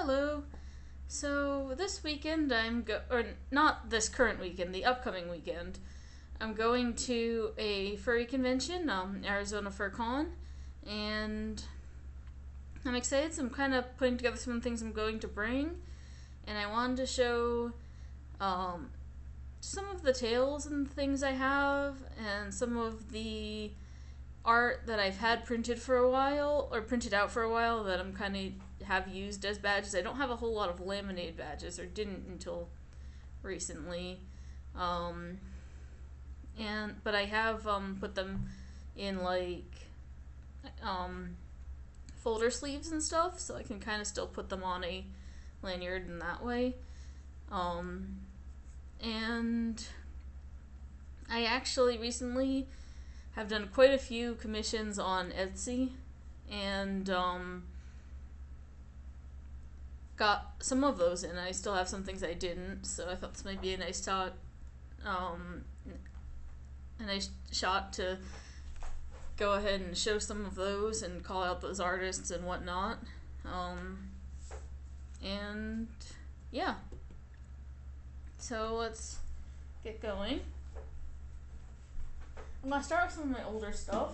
Hello. So this weekend or not this current weekend, the upcoming weekend, I'm going to a furry convention, Arizona Furcon, and I'm excited. So I'm kind of putting together some things I'm going to bring, and I wanted to show some of the tails and things I have, and some of the art that I've had printed for a while, or printed out for a while, that I'm kind of have used as badges. I don't have a whole lot of laminated badges, or didn't until recently, but I have put them in like folder sleeves and stuff, so I can kind of still put them on a lanyard in that way. And I actually recently have done quite a few commissions on Etsy, and got some of those in. I still have some things I didn't, so I thought this might be a nice shot to go ahead and show some of those and call out those artists and whatnot. And yeah, so let's get going. I'm gonna start with some of my older stuff.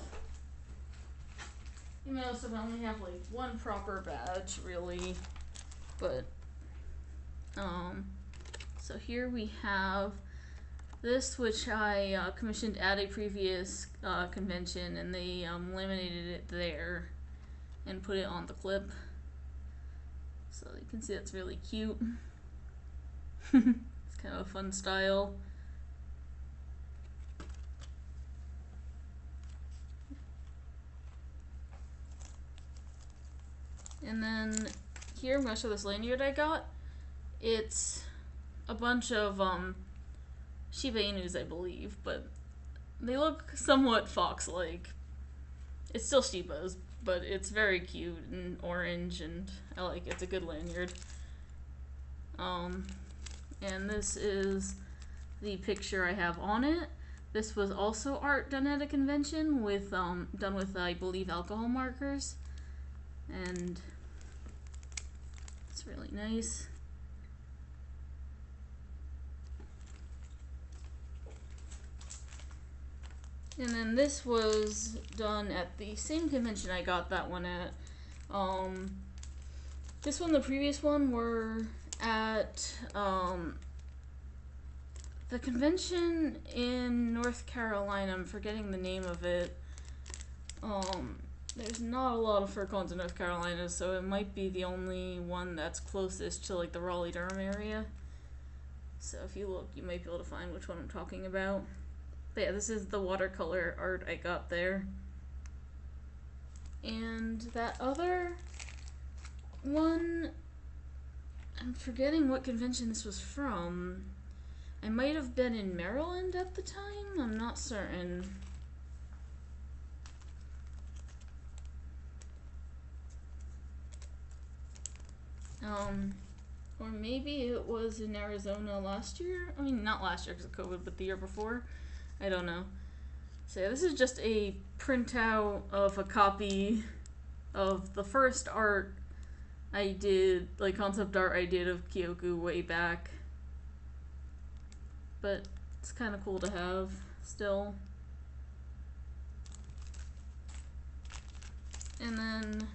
You know, so I only have like one proper badge, really, but so here we have this, which I commissioned at a previous convention, and they laminated it there and put it on the clip, so you can see that's really cute. It's kind of a fun style. And then here I'm going to show this lanyard I got. It's a bunch of Shiba Inus, I believe, but they look somewhat fox-like. It's still Shibas, but it's very cute and orange, and I like it. It's a good lanyard. And this is the picture I have on it. This was also art done at a convention with done with, I believe, alcohol markers, and it's really nice. And then this was done at the same convention I got that one at. This one, the previous one, were at the convention in North Carolina. I'm forgetting the name of it. There's not a lot of Furcons in North Carolina, so it might be the only one that's closest to like the Raleigh-Durham area. So if you look, you might be able to find which one I'm talking about. But yeah, this is the watercolor art I got there. And that other one, I'm forgetting what convention this was from. I might have been in Maryland at the time, I'm not certain. Or maybe it was in Arizona last year. I mean, not last year because of COVID, but the year before. I don't know. So yeah, this is just a printout of a copy of the first art I did, like concept art I did of Kyoku way back. But it's kind of cool to have still. And then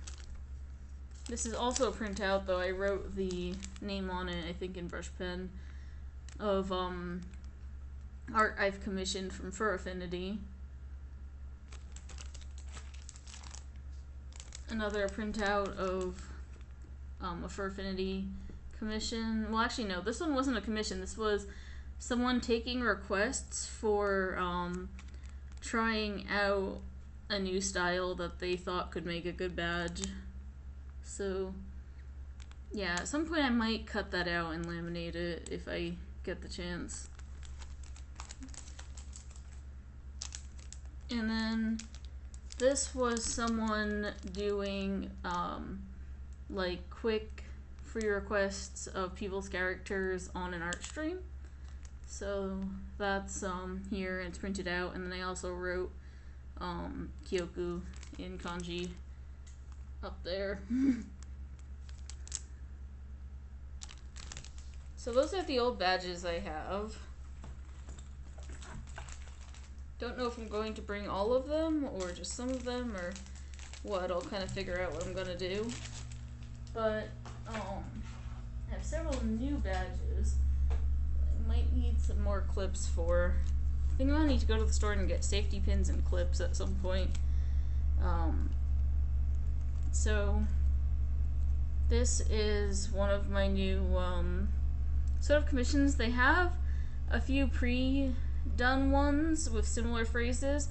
this is also a printout, though I wrote the name on it, I think in brush pen, of art I've commissioned from Fur Affinity. Another printout of a Fur Affinity commission. Well, actually, no, this one wasn't a commission. This was someone taking requests for trying out a new style that they thought could make a good badge. So yeah, at some point I might cut that out and laminate it if I get the chance. And then this was someone doing like quick free requests of people's characters on an art stream. So that's here, it's printed out, and then I also wrote Kyoku in kanji up there. So those are the old badges I have. Don't know if I'm going to bring all of them or just some of them or what. I'll kind of figure out what I'm gonna do. But I have several new badges. I might need some more clips for. I think I'm gonna need to go to the store and get safety pins and clips at some point. So this is one of my new sort of commissions. They have a few pre-done ones with similar phrases,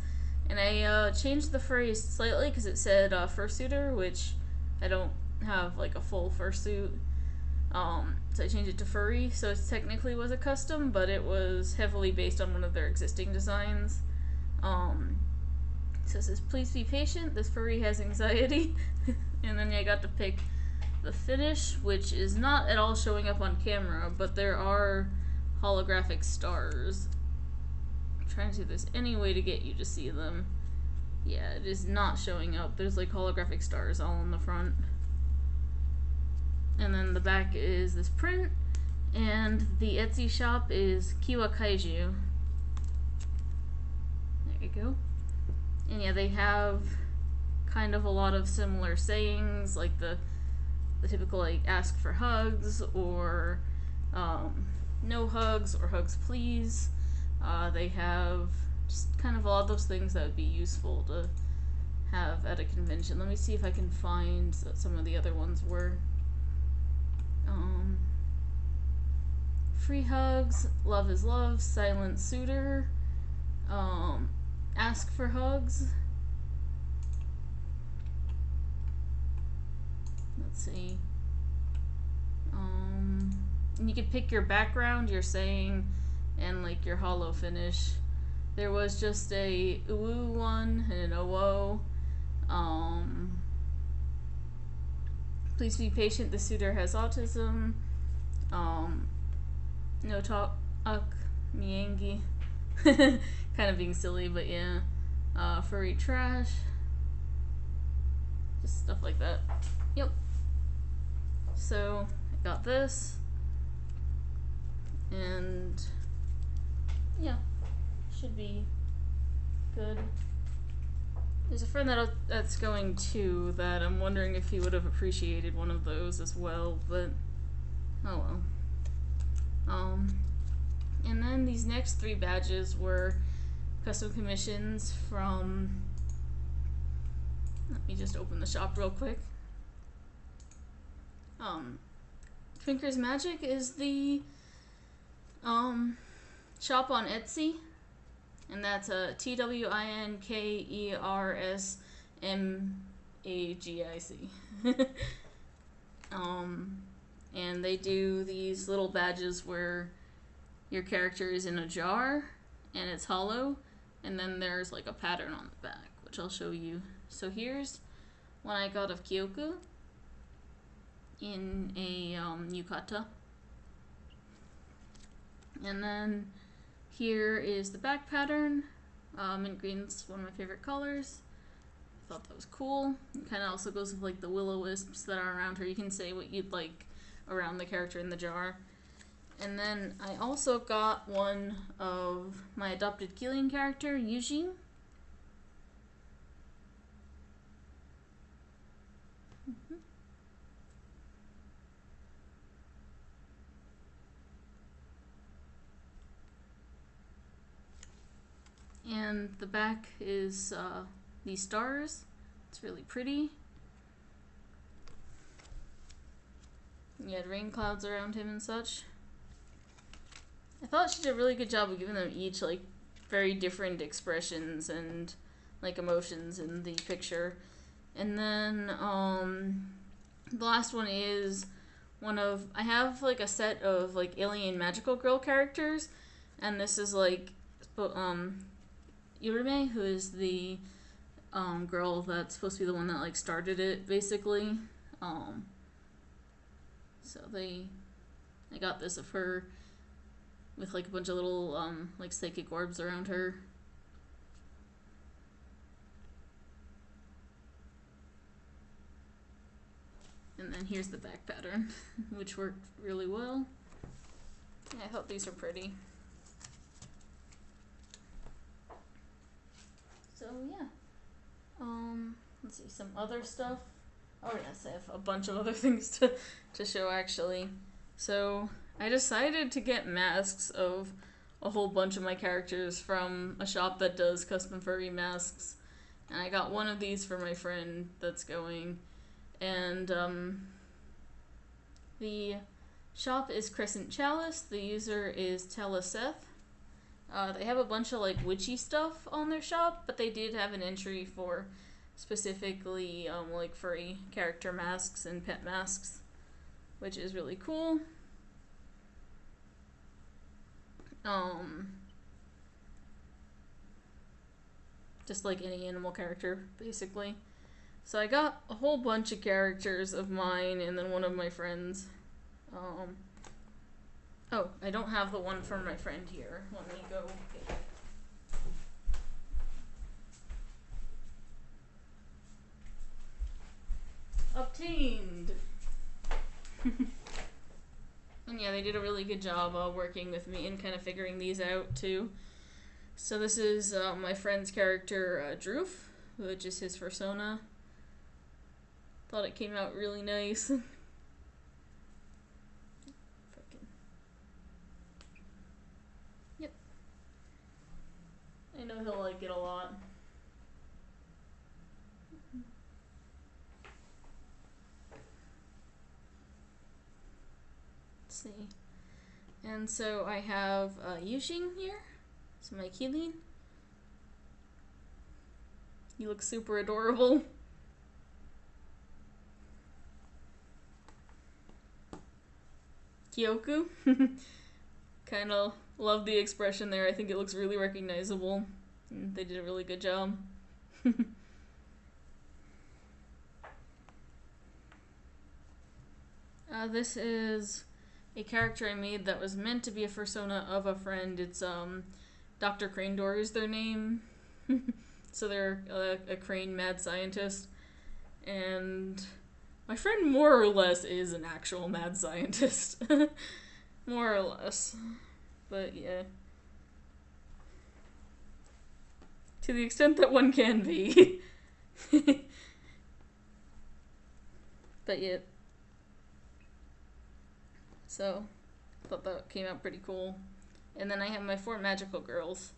and I changed the phrase slightly because it said fursuiter, which I don't have like a full fursuit. So I changed it to furry, so it technically was a custom, but it was heavily based on one of their existing designs. So it says, please be patient, this furry has anxiety. And then I got to pick the finish, which is not at all showing up on camera, but there are holographic stars. I'm trying to see if there's any way to get you to see them. Yeah, it is not showing up. There's like holographic stars all in the front. And then the back is this print, and the Etsy shop is Kiwa Kaiju. There you go. And yeah, they have kind of a lot of similar sayings, like the typical like ask for hugs, or no hugs, or hugs please. They have just kind of a lot of those things that would be useful to have at a convention. Let me see if I can find what some of the other ones were. Free hugs, love is love, silent suitor, ask for hugs. Let's see. And you could pick your background, your saying, and like your hollow finish. There was just a ooh one and an oh. Please be patient, the suitor has autism. No talk, miyangi. Kind of being silly, but yeah. Furry trash. Just stuff like that. Yep. So, I got this. And, yeah. Should be good. There's a friend that's going to that I'm wondering if he would have appreciated one of those as well, but oh well. And then these next 3 badges were custom commissions from, let me just open the shop real quick. Twinker's Magic is the shop on Etsy. And that's a TWINKERSMAGIC. And they do these little badges where your character is in a jar and it's hollow, and then there's like a pattern on the back, which I'll show you. So here's one I got of Kyoko in a yukata. And then here is the back pattern. Mint green's one of my favorite colors. I thought that was cool. It kind of also goes with like the will-o-wisps that are around her. You can say what you'd like around the character in the jar. And then I also got one of my adopted Killian character, Yuji. And the back is these stars. It's really pretty. You had rain clouds around him and such. I thought she did a really good job of giving them each like very different expressions and like emotions in the picture. And then the last one is one of, I have like a set of like alien magical girl characters, and this is like Yurume, who is the girl that's supposed to be the one that like started it basically. So I got this of her with like a bunch of little like psychic orbs around her. And then here's the back pattern, which worked really well. Yeah, I thought these were pretty. So yeah. Let's see, some other stuff. Oh yes, I have a bunch of other things to show actually. So I decided to get masks of a whole bunch of my characters from a shop that does custom furry masks. And I got one of these for my friend that's going. And the shop is Crescent Chalice. The user is Taliseth. They have a bunch of like witchy stuff on their shop, but they did have an entry for specifically like furry character masks and pet masks, which is really cool. Just like any animal character, basically. So I got a whole bunch of characters of mine and then one of my friends. Oh, I don't have the one from my friend here. Let me go get it. Obtained! And yeah, they did a really good job working with me and kind of figuring these out too. So this is my friend's character, Droof, which is his persona. Thought it came out really nice. Yep. I know he'll like it a lot. Let's see. And so I have Yuxing here. So my Keeleen. He looks super adorable. Kyoku. Kind of love the expression there. I think it looks really recognizable. And they did a really good job. This is a character I made that was meant to be a persona of a friend. It's Dr. Cranedor is their name. So they're a crane mad scientist. And my friend more or less is an actual mad scientist. More or less. But yeah. To the extent that one can be. But yeah. So, I thought that came out pretty cool. And then I have my 4 magical girls.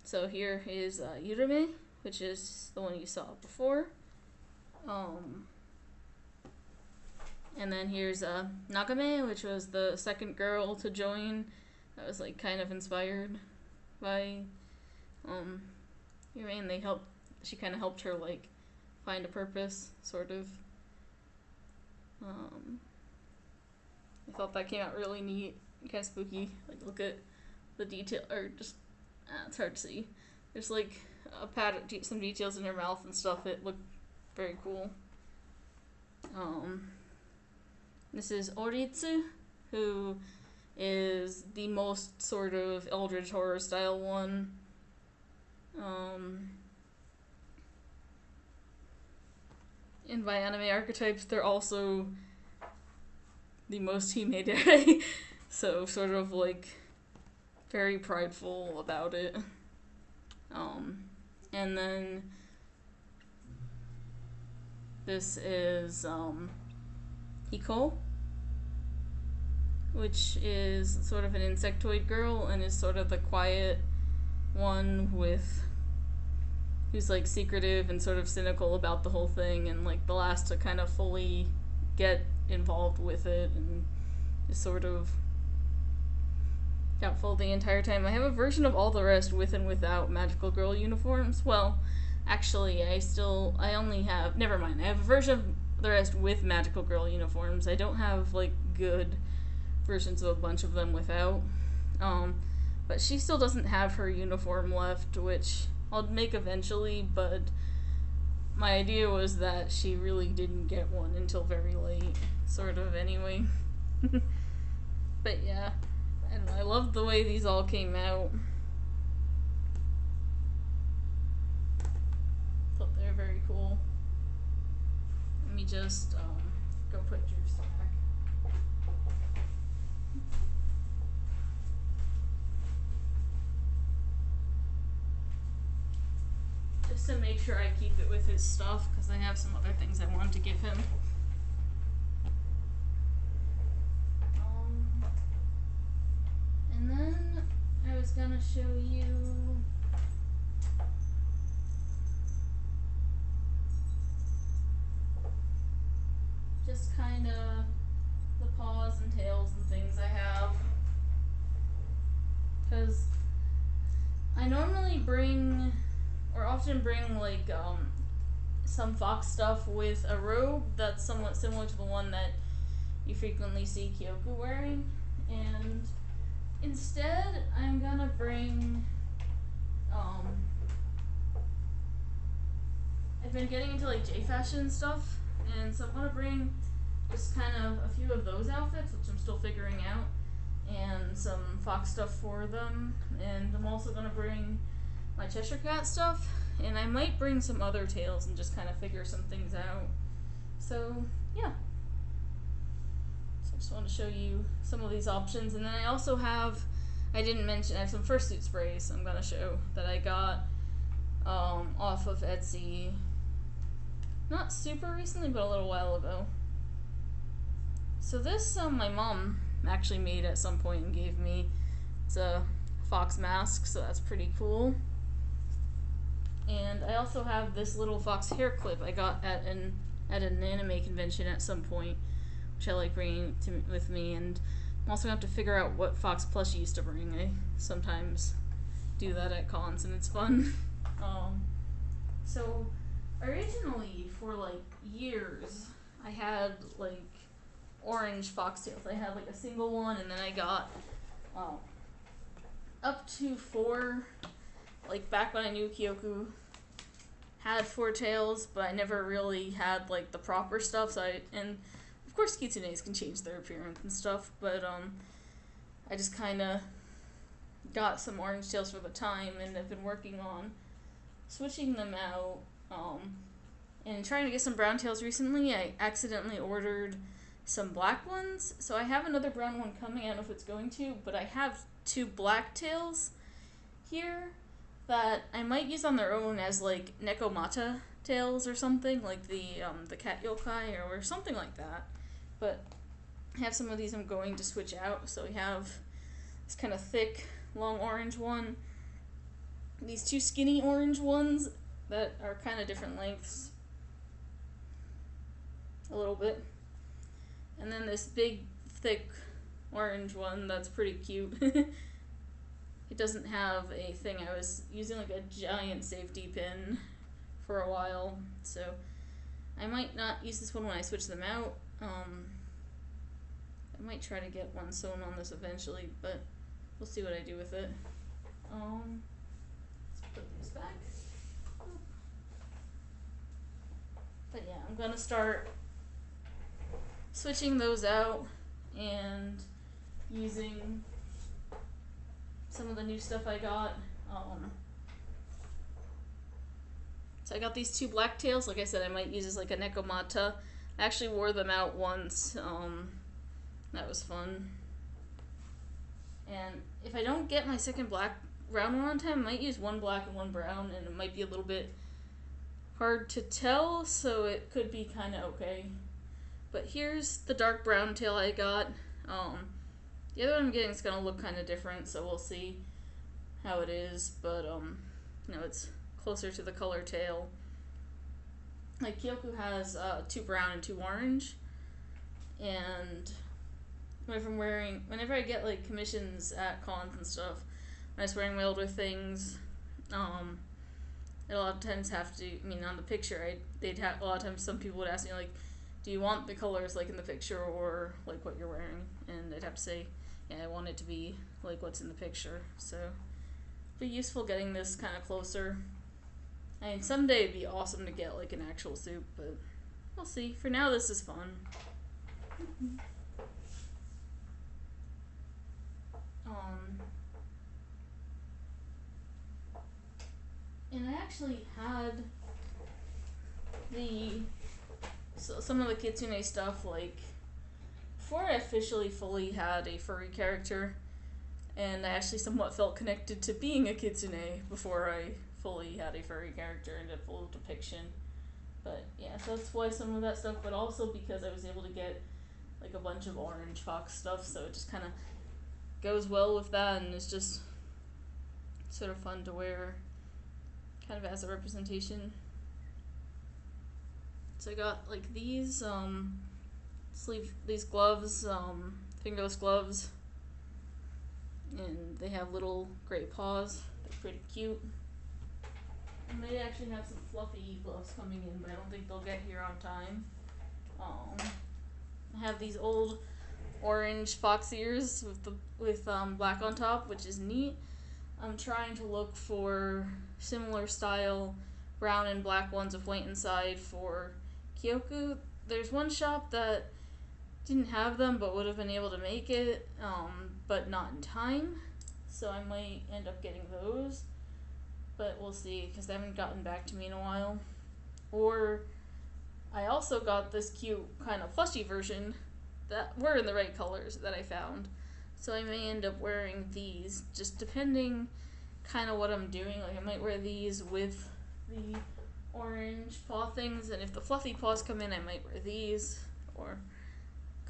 So here is Yurame, which is the one you saw before. And then here's Nagame, which was the second girl to join. That was like kind of inspired by Yurame, and she kind of helped her like find a purpose, sort of. I thought that came out really neat, kind of spooky. Like, look at the detail, or just, it's hard to see. There's like some details in her mouth and stuff. It looked very cool. This is Oritsu, who is the most sort of Eldritch horror style one. And by anime archetypes, they're also the most himedere, so sort of like very prideful about it. And then this is Hiko, which is sort of an insectoid girl and is sort of the quiet one who's like secretive and sort of cynical about the whole thing, and like the last to kind of fully get involved with it and is sort of doubtful the entire time. I have a version of all the rest with and without magical girl uniforms. Well, actually, I have a version of the rest with magical girl uniforms. I don't have like good versions of a bunch of them without. But she still doesn't have her uniform left, which I'll make eventually, but my idea was that she really didn't get one until very late, sort of, anyway. But yeah, and I love the way these all came out. Thought they were very cool. Let me just go put yours back. Just to make sure I keep it with his stuff, because I have some other things I wanted to give him. And then I was gonna show you just kind of the paws and tails and things I have, because I normally bring, or often bring, like some fox stuff with a robe that's somewhat similar to the one that you frequently see Kyoku wearing, and instead I'm gonna bring I've been getting into like J-fashion stuff, and so I'm gonna bring just kind of a few of those outfits, which I'm still figuring out, and some fox stuff for them, and I'm also gonna bring my Cheshire Cat stuff, and I might bring some other tails and just kind of figure some things out. So yeah, so I just wanted to show you some of these options. And then I also have, I didn't mention, I have some fursuit sprays I'm gonna show that I got off of Etsy, not super recently, but a little while ago. So this my mom actually made at some point and gave me. It's a fox mask, so that's pretty cool. And I also have this little fox hair clip I got at an anime convention at some point, which I like bringing with me. And I'm also gonna have to figure out what fox plushies to bring. I sometimes do that at cons, and it's fun. So originally, for like years, I had like orange foxtails. I had like a single one, and then I got up to 4, like back when I knew Kyoku had 4 tails, but I never really had like the proper stuff. So and of course kitsunes can change their appearance and stuff, but I just kind of got some orange tails for the time, and I've been working on switching them out, and trying to get some brown tails recently. I accidentally ordered some black ones, so I have another brown one coming. I don't know if it's going to, but I have 2 black tails here that I might use on their own as like Nekomata tails or something, like the cat yokai or something like that. But I have some of these I'm going to switch out. So we have this kind of thick, long orange one, these 2 skinny orange ones that are kind of different lengths a little bit, and then this big, thick orange one that's pretty cute. It doesn't have a thing. I was using like a giant safety pin for a while, so I might not use this one when I switch them out. I might try to get one sewn on this eventually, but we'll see what I do with it. Let's put these back. But yeah, I'm gonna start switching those out and using some of the new stuff I got. So I got these 2 black tails. Like I said, I might use as like a Nekomata. I actually wore them out once. That was fun. And if I don't get my second brown one on time, I might use 1 black and 1 brown, and it might be a little bit hard to tell, so it could be kind of okay. But here's the dark brown tail I got. The other one I'm getting is going to look kind of different, so we'll see how it is. But, you know, it's closer to the color tail. Like, Kyoku has 2 brown and 2 orange. And whenever I get, like, commissions at cons and stuff, when I was wearing my older things, a lot of times have to, I mean, on the picture, a lot of times some people would ask me, like, do you want the colors like in the picture or like what you're wearing? And I'd have to say, yeah, I want it to be like what's in the picture. So it'd be useful getting this kind of closer. I mean, someday it'd be awesome to get like an actual suit, but we'll see. For now, this is fun. And I actually had some of the kitsune stuff like before I officially fully had a furry character, and I actually somewhat felt connected to being a kitsune before I fully had a furry character and a full depiction. But yeah, so that's why some of that stuff, but also because I was able to get like a bunch of orange fox stuff, so it just kind of goes well with that, and it's just sort of fun to wear kind of as a representation. So I got like these these gloves, fingerless gloves, and they have little gray paws. They're pretty cute. And they actually have some fluffy gloves coming in, but I don't think they'll get here on time. I have these old orange fox ears with black on top, which is neat. I'm trying to look for similar style brown and black ones with white inside for Kyoku. There's one shop that didn't have them but would have been able to make it, but not in time. So I might end up getting those. But we'll see, because they haven't gotten back to me in a while. Or I also got this cute kind of plushy version that were in the right colors that I found. So I may end up wearing these, just depending kind of what I'm doing. Like I might wear these with the orange paw things, and if the fluffy paws come in, I might wear these, or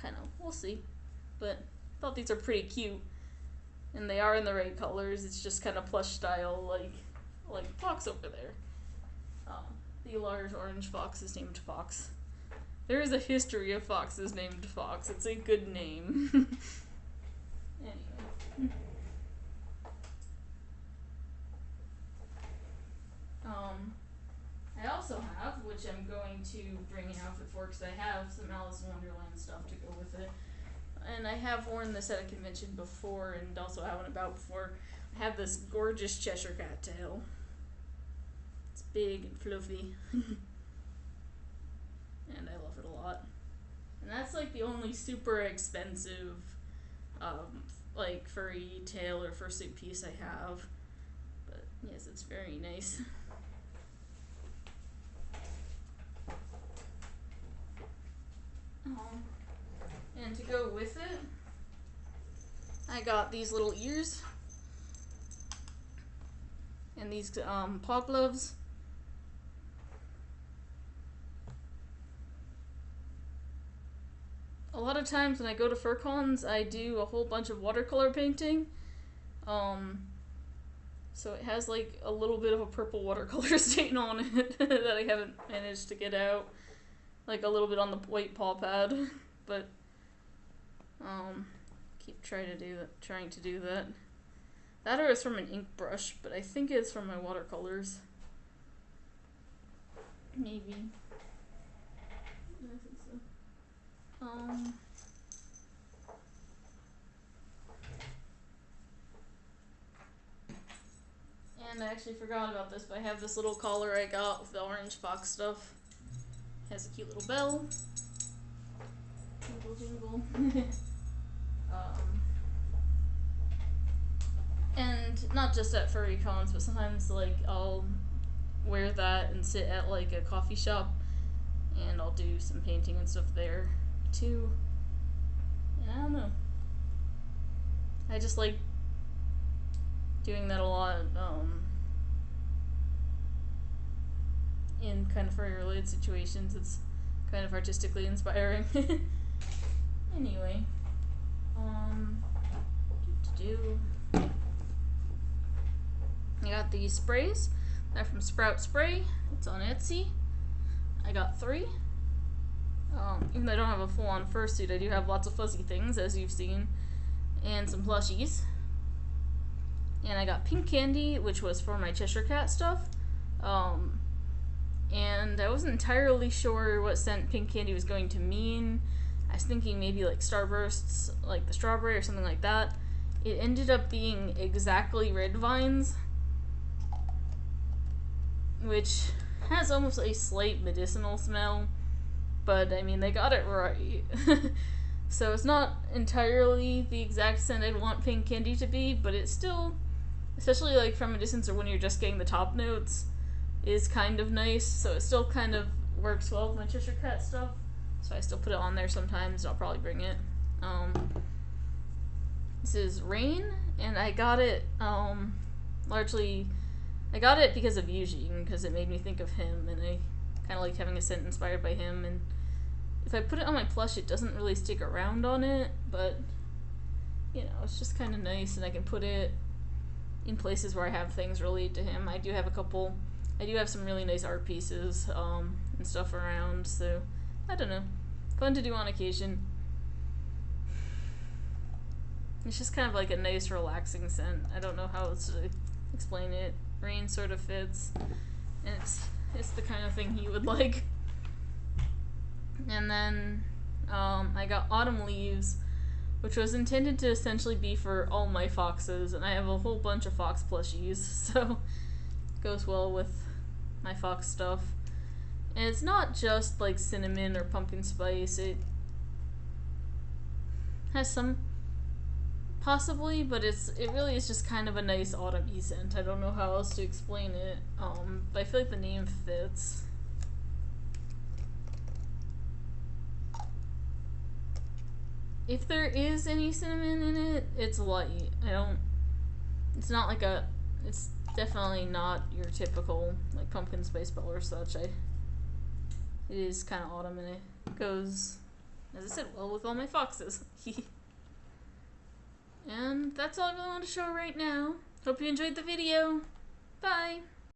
kind of, we'll see. But I thought these are pretty cute, and they are in the right colors. It's just kind of plush style, like Fox over there. The large orange fox is named Fox. There is a history of foxes named Fox. It's a good name. Anyway. I also have, which I'm going to bring an outfit for because I have some Alice in Wonderland stuff to go with it. And I have worn this at a convention before and also out and about before. I have this gorgeous Cheshire Cat tail. It's big and fluffy. And I love it a lot. And that's like the only super expensive like furry tail or fursuit piece I have. But yes, it's very nice. And to go with it, I got these little ears and these paw gloves. A lot of times when I go to Furcons, I do a whole bunch of watercolor painting. So it has like a little bit of a purple watercolor stain on it that I haven't managed to get out. Like a little bit on the white paw pad, but keep trying to do that. That or it's from an ink brush, but I think it's from my watercolors. Maybe. I think so. And I actually forgot about this, but I have this little collar I got with the orange fox stuff. It has a cute little bell. Jingle, jingle. And not just at furry cons, but sometimes like I'll wear that and sit at like a coffee shop and I'll do some painting and stuff there too. And I don't know. I just like doing that a lot in kind of furry related situations. It's kind of artistically inspiring. Anyway, I got these sprays. They're from Sprout Spray. It's on Etsy. I got 3. Even though I don't have a full-on fursuit, I do have lots of fuzzy things, as you've seen, and some plushies. And I got pink candy, which was for my Cheshire Cat stuff. And I wasn't entirely sure what scent pink candy was going to mean. I was thinking maybe like Starbursts, like the strawberry or something like that. It ended up being exactly red vines, which has almost a slight medicinal smell, but I mean, they got it right. So it's not entirely the exact scent I'd want pink candy to be, but it's still, especially like from a distance or when you're just getting the top notes, is kind of nice. So it still kind of works well with my Cheshire Cat stuff. So I still put it on there sometimes. I'll probably bring it This is Rain, and I got it, largely, I got it because of Eugene, because it made me think of him, and I kind of like having a scent inspired by him, and if I put it on my plush, it doesn't really stick around on it, but, you know, it's just kind of nice, and I can put it in places where I have things related to him. I do have some really nice art pieces, and stuff around, so, I don't know, fun to do on occasion. It's just kind of like a nice, relaxing scent. I don't know how else to explain it. Rain sort of fits, and it's the kind of thing he would like. And then I got Autumn Leaves, which was intended to essentially be for all my foxes, and I have a whole bunch of fox plushies, so it goes well with my fox stuff. And it's not just like cinnamon or pumpkin spice. It has some possibly, but it really is just kind of a nice autumn-y scent. I don't know how else to explain it, but I feel like the name fits. If there is any cinnamon in it, it's light. It's not like it's definitely not your typical, like, pumpkin spice bell or such. It is kind of autumn, and it goes, as I said, well with all my foxes. And that's all I really want to show right now. Hope you enjoyed the video. Bye!